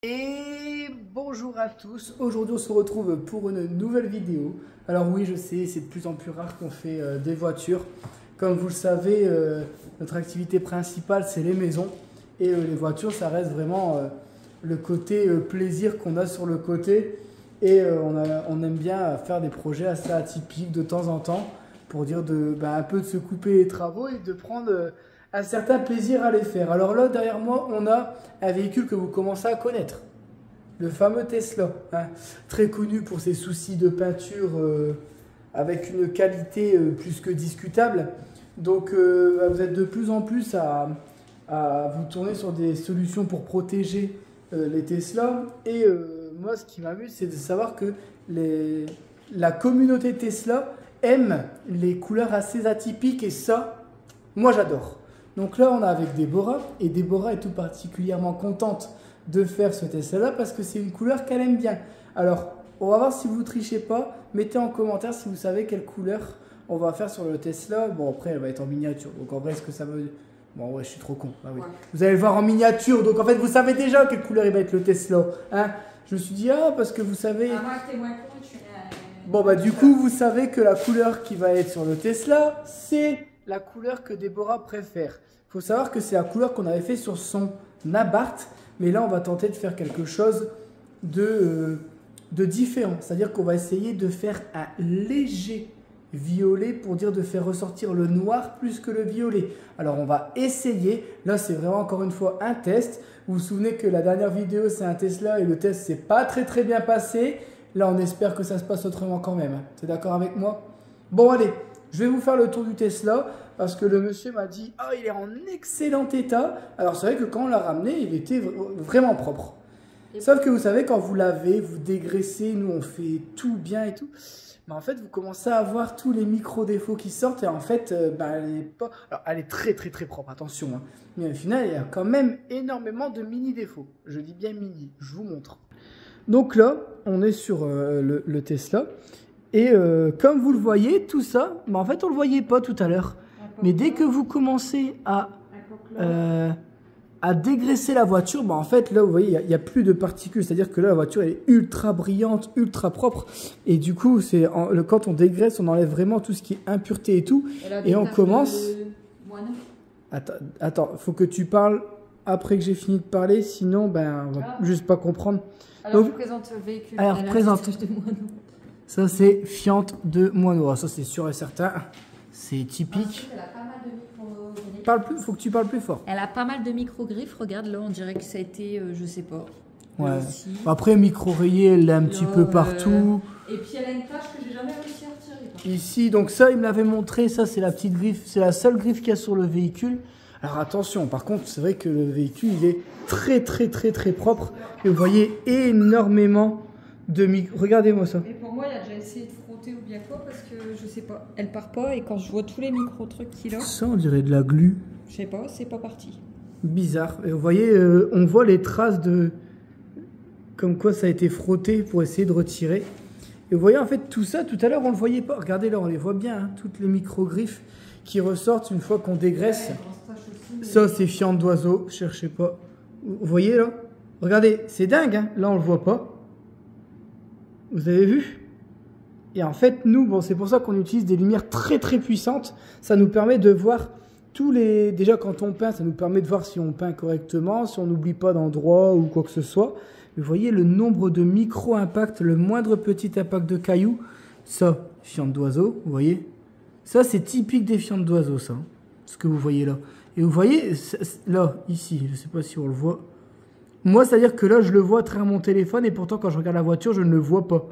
Et bonjour à tous, aujourd'hui on se retrouve pour une nouvelle vidéo. Alors oui, je sais, c'est de plus en plus rare qu'on fait des voitures. Comme vous le savez, notre activité principale c'est les maisons. Et les voitures, ça reste vraiment le côté plaisir qu'on a sur le côté. Et on aime bien faire des projets assez atypiques de temps en temps pour dire un peu de se couper les travaux et de prendre un certain plaisir à les faire. Alors là, derrière moi, on a un véhicule que vous commencez à connaître. Le fameux Tesla, hein, très connu pour ses soucis de peinture avec une qualité plus que discutable. Donc vous êtes de plus en plus à vous tourner sur des solutions pour protéger les Tesla. Et moi, ce qui m'amuse, c'est de savoir que la communauté Tesla aime les couleurs assez atypiques et ça, moi j'adore. Donc là, on est avec Déborah et Déborah est tout particulièrement contente de faire ce Tesla-là parce que c'est une couleur qu'elle aime bien. Alors, on va voir si vous ne trichez pas. Mettez en commentaire si vous savez quelle couleur on va faire sur le Tesla. Bon, après, elle va être en miniature. Donc en vrai, est-ce que ça veut... Bon, ouais, je suis trop con. Ah, oui. Ouais. Vous allez le voir en miniature. Donc en fait, vous savez déjà quelle couleur il va être le Tesla. Hein, je me suis dit, ah, parce que vous savez... Ah, moi, t'es moins con, tu Bon, bah du coup, vous savez que la couleur qui va être sur le Tesla, c'est la couleur que Déborah préfère. Il faut savoir que c'est la couleur qu'on avait fait sur son Abarth. Mais là, on va tenter de faire quelque chose de différent. C'est-à-dire qu'on va essayer de faire un léger violet pour dire de faire ressortir le noir plus que le violet. Alors, on va essayer. Là, c'est vraiment encore une fois un test. Vous vous souvenez que la dernière vidéo, c'est un Tesla et le test s'est pas très bien passé. Là, on espère que ça se passe autrement quand même. Tu es d'accord avec moi? Bon, allez, je vais vous faire le tour du Tesla parce que le monsieur m'a dit « Ah, il est en excellent état ». Alors, c'est vrai que quand on l'a ramené, il était vraiment propre. Sauf que vous savez, quand vous lavez, vous dégraissez, nous, on fait tout bien et tout. Mais en fait, vous commencez à avoir tous les micro-défauts qui sortent et en fait, elle n'est pas... Alors, elle est très propre, attention. Hein. Mais au final, il y a quand même énormément de mini-défauts. Je dis bien mini, je vous montre. Donc là, on est sur le Tesla. Et comme vous le voyez, tout ça, en fait, on ne le voyait pas tout à l'heure. Mais dès que vous commencez à dégraisser la voiture, en fait, là, vous voyez, il n'y a plus de particules. C'est-à-dire que là, la voiture est ultra brillante, ultra propre. Et du coup, quand on dégraisse, on enlève vraiment tout ce qui est impureté et tout. Et on commence... Attends, il faut que tu parles après que j'ai fini de parler. Sinon, on va juste pas comprendre. Alors, je présente le véhicule. Alors, présente. Ça, c'est Fiat de Moineau. Ça, c'est sûr et certain. C'est typique. Elle a pas mal de micro-griffes. Parle plus, faut que tu parles plus fort. Elle a pas mal de micro-griffes. Regarde, là, on dirait que ça a été, je sais pas. Ouais. Après, micro-rayé, elle est un petit peu partout. Et puis, elle a une tache que j'ai jamais réussi à retirer. Ici, donc ça, il me l'avait montré. Ça, c'est la petite griffe. C'est la seule griffe qu'il y a sur le véhicule. Alors, attention. Par contre, c'est vrai que le véhicule, il est très propre. Et vous voyez énormément de micro... Regardez-moi ça. Et pour moi, il a déjà essayé de frotter ou bien quoi, parce que je sais pas, elle part pas et quand je vois tous les micro-trucs qu'il a... Ça, on dirait de la glu. Je sais pas, c'est pas parti. Bizarre. Et vous voyez, on voit les traces de... Comme quoi ça a été frotté pour essayer de retirer. Et vous voyez, en fait, tout ça, tout à l'heure, on le voyait pas. Regardez là, on les voit bien, hein, toutes les micro-griffes qui ressortent une fois qu'on dégraisse. Ouais, aussi, ça, c'est fiente d'oiseau, cherchez pas. Vous voyez là? Regardez, c'est dingue, hein. Là, on le voit pas. Vous avez vu? Et en fait, nous, c'est pour ça qu'on utilise des lumières très puissantes. Ça nous permet de voir tous les... Déjà, quand on peint, ça nous permet de voir si on peint correctement, si on n'oublie pas d'endroit ou quoi que ce soit. Vous voyez le nombre de micro-impacts, le moindre petit impact de cailloux. Ça, fiente d'oiseau, vous voyez? Ça, c'est typique des fientes d'oiseau, ça. Hein, ce que vous voyez là. Et vous voyez, là, ici, je ne sais pas si on le voit. Moi, c'est-à-dire que là, je le vois à travers mon téléphone et pourtant, quand je regarde la voiture, je ne le vois pas.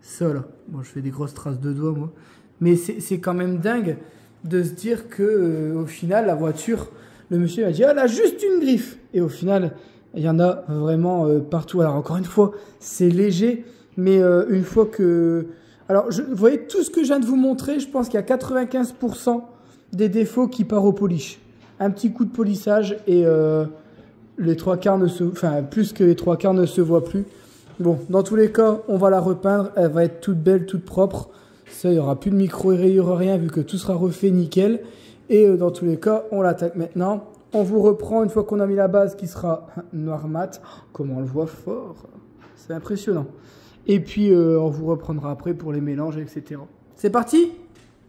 Ça, là. Bon, je fais des grosses traces de doigts, moi. Mais c'est quand même dingue de se dire que au final, la voiture, le monsieur m'a dit, ah, elle a juste une griffe. Et au final, il y en a vraiment partout. Alors, encore une fois, c'est léger, mais une fois que... Alors, vous voyez, tout ce que je viens de vous montrer, je pense qu'il y a 95% des défauts qui partent au polish. Un petit coup de polissage et... les trois quarts ne se... Enfin, plus que les trois quarts ne se voient plus. Bon, dans tous les cas, on va la repeindre. Elle va être toute belle, toute propre. Ça, il n'y aura plus de micro-rayures, rien, vu que tout sera refait nickel. Et dans tous les cas, on l'attaque maintenant. On vous reprend une fois qu'on a mis la base qui sera noir mat. Comment on le voit fort. C'est impressionnant. Et puis, on vous reprendra après pour les mélanges, etc. C'est parti?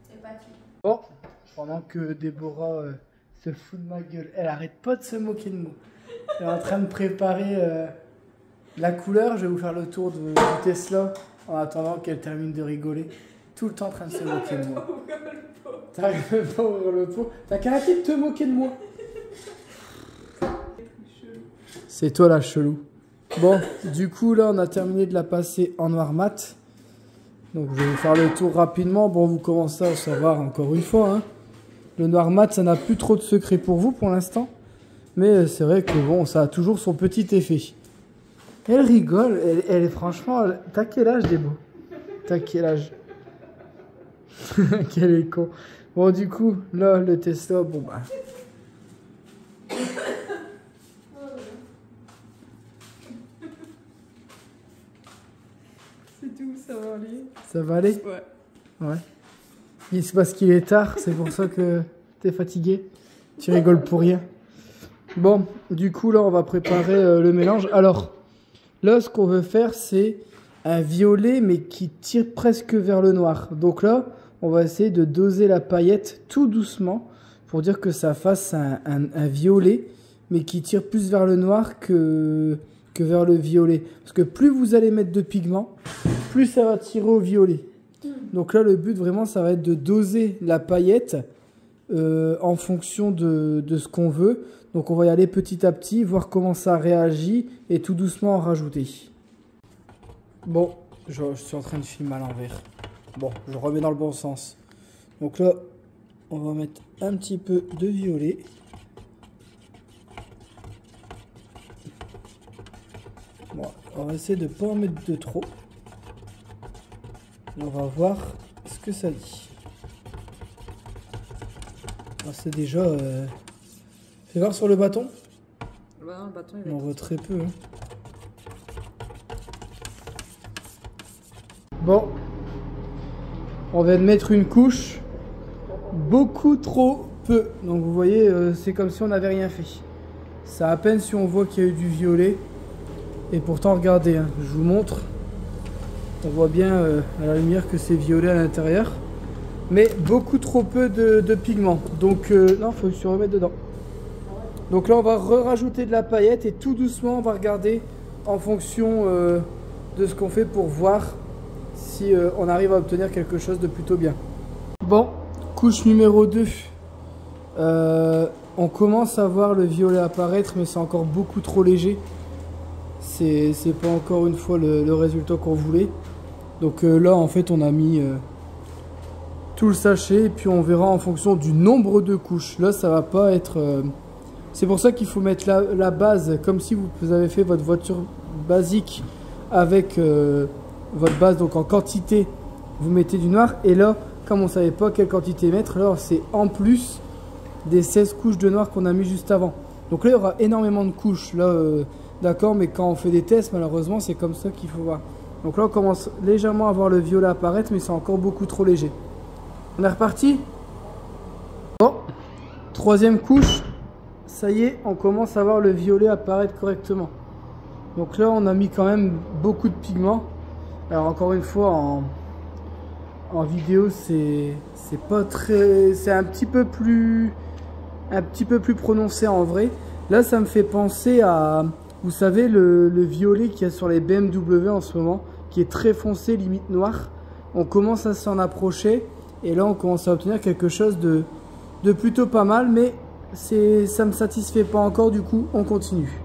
C'est parti. Bon, pendant que Déborah se fout de ma gueule, elle arrête pas de se moquer de moi. Elle est en train de préparer la couleur. Je vais vous faire le tour du Tesla en attendant qu'elle termine de rigoler. Tout le temps en train de se moquer de moi. T'arrives pas à ouvrir le tour. T'as qu'à arrêter de te moquer de moi. C'est toi la chelou. Bon, du coup là on a terminé de la passer en noir mat. Donc je vais vous faire le tour rapidement. Bon, vous commencez à savoir encore une fois. Hein. Le noir mat, ça n'a plus trop de secret pour vous pour l'instant. Mais c'est vrai que bon, ça a toujours son petit effet. Elle rigole. Elle est franchement... T'as quel âge, Débo? T'as quel âge? Quel est con. Bon, du coup, là, le Tesla, bon bah... C'est tout, ça va aller. Ça va aller? Ouais. Ouais. C'est parce qu'il est tard, c'est pour ça que t'es fatigué. Tu rigoles pour rien. Bon, du coup, là, on va préparer le mélange. Alors, là, ce qu'on veut faire, c'est un violet, mais qui tire presque vers le noir. Donc là, on va essayer de doser la paillette tout doucement pour dire que ça fasse un violet, mais qui tire plus vers le noir que vers le violet. Parce que plus vous allez mettre de pigments, plus ça va tirer au violet. Donc là, le but vraiment, ça va être de doser la paillette en fonction de ce qu'on veut. Donc on va y aller petit à petit, voir comment ça réagit et tout doucement en rajouter. Bon, je suis en train de filmer à l'envers. Bon, je remets dans le bon sens. Donc là, on va mettre un petit peu de violet. Bon, on va essayer de ne pas en mettre de trop. Et on va voir ce que ça dit. C'est déjà... Fais voir sur le bâton. Bah non, le bâton, il va On en voit très peu. Hein. Bon. On vient de mettre une couche. Beaucoup trop peu. Donc vous voyez, c'est comme si on n'avait rien fait. C'est à peine si on voit qu'il y a eu du violet. Et pourtant, regardez, hein, je vous montre. On voit bien à la lumière que c'est violet à l'intérieur. Mais beaucoup trop peu de pigments. Donc, non, il faut se remettre dedans. Donc là, on va rajouter de la paillette et tout doucement, on va regarder en fonction de ce qu'on fait pour voir si on arrive à obtenir quelque chose de plutôt bien. Bon, couche numéro 2. On commence à voir le violet apparaître, mais c'est encore beaucoup trop léger. C'est pas encore une fois le résultat qu'on voulait. Donc là, en fait, on a mis tout le sachet et puis on verra en fonction du nombre de couches. Là, ça va pas être... C'est pour ça qu'il faut mettre la base comme si vous avez fait votre voiture basique avec votre base, donc en quantité, vous mettez du noir. Et là, comme on ne savait pas quelle quantité mettre, alors c'est en plus des 16 couches de noir qu'on a mis juste avant. Donc là, il y aura énormément de couches. Là, d'accord, mais quand on fait des tests, malheureusement, c'est comme ça qu'il faut voir. Donc là, on commence légèrement à voir le violet apparaître, mais c'est encore beaucoup trop léger. On est reparti? Bon, troisième couche. Ça y est, on commence à voir le violet apparaître correctement. Donc là, on a mis quand même beaucoup de pigments. Alors encore une fois, en vidéo, c'est pas très... C'est un petit peu plus prononcé en vrai. Là, ça me fait penser à... Vous savez, le violet qu'il y a sur les BMW en ce moment, qui est très foncé, limite noir. On commence à s'en approcher. Et là, on commence à obtenir quelque chose de plutôt pas mal, mais... ça me satisfait pas encore, du coup on continue.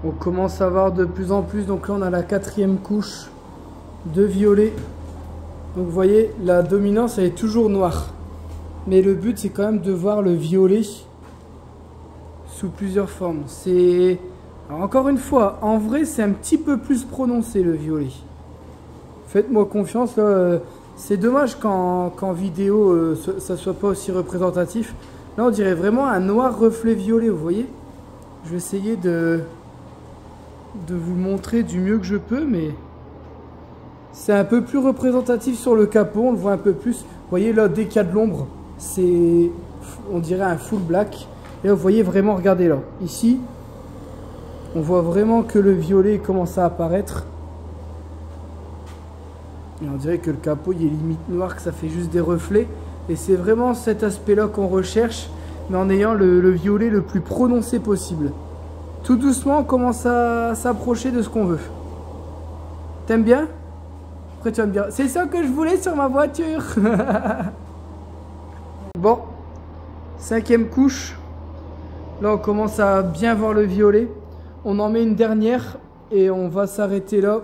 On commence à voir de plus en plus, donc là on a la quatrième couche de violet. Donc vous voyez, la dominance elle est toujours noire, mais le but c'est quand même de voir le violet sous plusieurs formes. Alors, encore une fois, en vrai c'est un petit peu plus prononcé le violet. Faites-moi confiance, là, c'est dommage qu'en vidéo ça soit pas aussi représentatif. Là, on dirait vraiment un noir reflet violet, vous voyez. Je vais essayer de vous le montrer du mieux que je peux, mais c'est un peu plus représentatif sur le capot, on le voit un peu plus. Vous voyez, là, dès qu'il y a de l'ombre, on dirait un full black. Et là, vous voyez vraiment, regardez là, ici, on voit vraiment que le violet commence à apparaître. Et on dirait que le capot il est limite noir, que ça fait juste des reflets. Et c'est vraiment cet aspect-là qu'on recherche, mais en ayant le violet le plus prononcé possible. Tout doucement, on commence à s'approcher de ce qu'on veut. T'aimes bien? Après tu vas me dire, c'est ça que je voulais sur ma voiture. Bon, 5e couche. Là, on commence à bien voir le violet. On en met une dernière et on va s'arrêter là.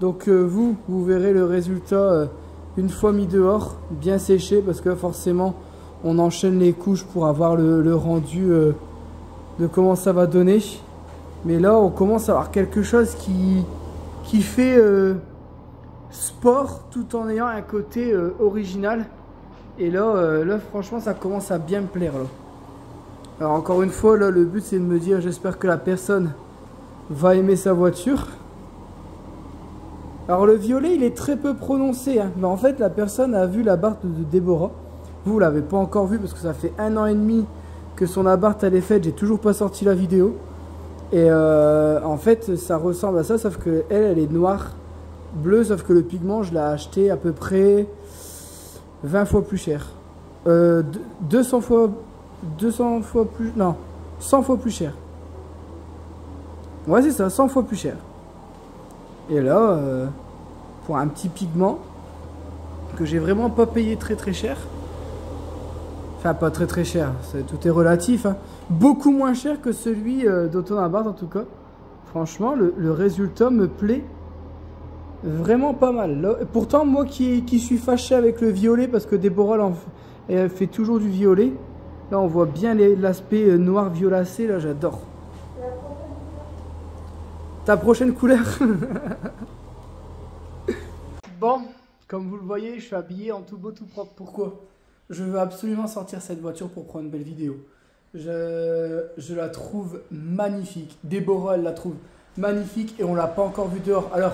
Donc vous verrez le résultat une fois mis dehors, bien séché, parce que forcément on enchaîne les couches pour avoir le rendu de comment ça va donner. Mais là on commence à avoir quelque chose qui fait sport tout en ayant un côté original. Et là franchement ça commence à bien me plaire là. Alors encore une fois là, le but c'est de me dire, j'espère que la personne va aimer sa voiture. Alors le violet il est très peu prononcé, hein. Mais en fait la personne a vu la barre de Déborah. Vous l'avez pas encore vu parce que ça fait 1 an et demi que son abarth elle est faite, j'ai toujours pas sorti la vidéo. Et en fait ça ressemble à ça, sauf que elle est noire, bleue, sauf que le pigment je l'ai acheté à peu près 20 fois plus cher. 200 fois plus, non, 100 fois plus cher. Ouais c'est ça, 100 fois plus cher. Et là, pour un petit pigment que j'ai vraiment pas payé très cher, enfin pas très cher, tout est relatif, hein. Beaucoup moins cher que celui d'Automne Abarth en tout cas. Franchement, le résultat me plaît vraiment pas mal. Là, pourtant, moi qui suis fâché avec le violet, parce que Déborah elle fait toujours du violet, là on voit bien l'aspect noir violacé, là j'adore. Ta prochaine couleur. Bon, comme vous le voyez, je suis habillé en tout beau, tout propre. Pourquoi? Je veux absolument sortir cette voiture pour prendre une belle vidéo. Je la trouve magnifique. Déborah, elle la trouve magnifique et on l'a pas encore vue dehors. Alors,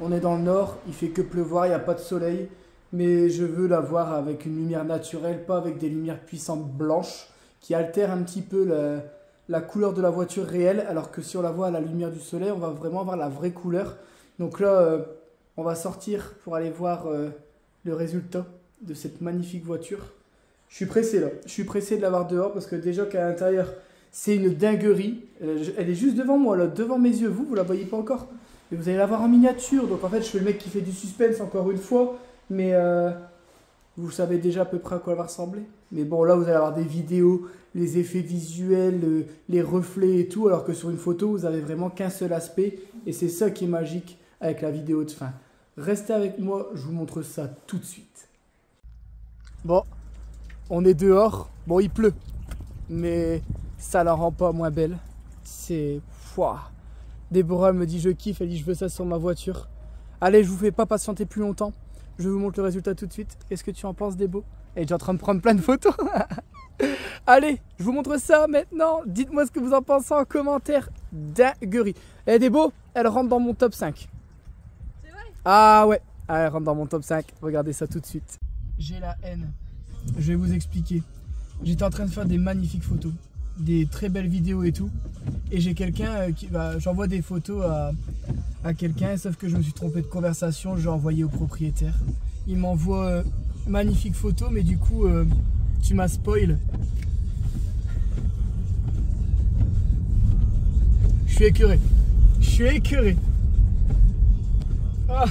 on est dans le nord, il fait que pleuvoir, il n'y a pas de soleil. Mais je veux la voir avec une lumière naturelle, pas avec des lumières puissantes blanches qui altèrent un petit peu la couleur de la voiture réelle, alors que si on la voit à la lumière du soleil, on va vraiment avoir la vraie couleur. Donc là, on va sortir pour aller voir le résultat de cette magnifique voiture. Je suis pressé là, je suis pressé de la voir dehors parce que déjà qu'à l'intérieur, c'est une dinguerie. Elle est juste devant moi, là, devant mes yeux. Vous la voyez pas encore. Et vous allez la voir en miniature. Donc en fait, je suis le mec qui fait du suspense encore une fois. Mais vous savez déjà à peu près à quoi elle va ressembler. Mais bon, là, vous allez avoir des vidéos, les effets visuels, les reflets et tout. Alors que sur une photo, vous avez vraiment qu'un seul aspect. Et c'est ça qui est magique avec la vidéo de fin. Restez avec moi, je vous montre ça tout de suite. Bon, on est dehors. Bon, il pleut. Mais ça la rend pas moins belle. C'est... Déborah me dit je kiffe, elle dit je veux ça sur ma voiture. Allez, je vous fais pas patienter plus longtemps. Je vous montre le résultat tout de suite. Qu'est-ce que tu en penses, Débo? Elle est en train de prendre plein de photos. Allez, je vous montre ça maintenant. Dites-moi ce que vous en pensez en commentaire. Dinguerie. Eh Débo, elle rentre dans mon top 5. C'est vrai? Ah ouais, elle rentre dans mon top 5. Regardez ça tout de suite. J'ai la haine. Je vais vous expliquer. J'étais en train de faire des magnifiques photos, des très belles vidéos et tout. Et j'ai quelqu'un qui... j'envoie des photos à quelqu'un, sauf que je me suis trompé de conversation, je l'ai envoyé au propriétaire. Il m'envoie magnifique photo, mais du coup, tu m'as spoil. Je suis écœuré. Je suis écœuré. Ah.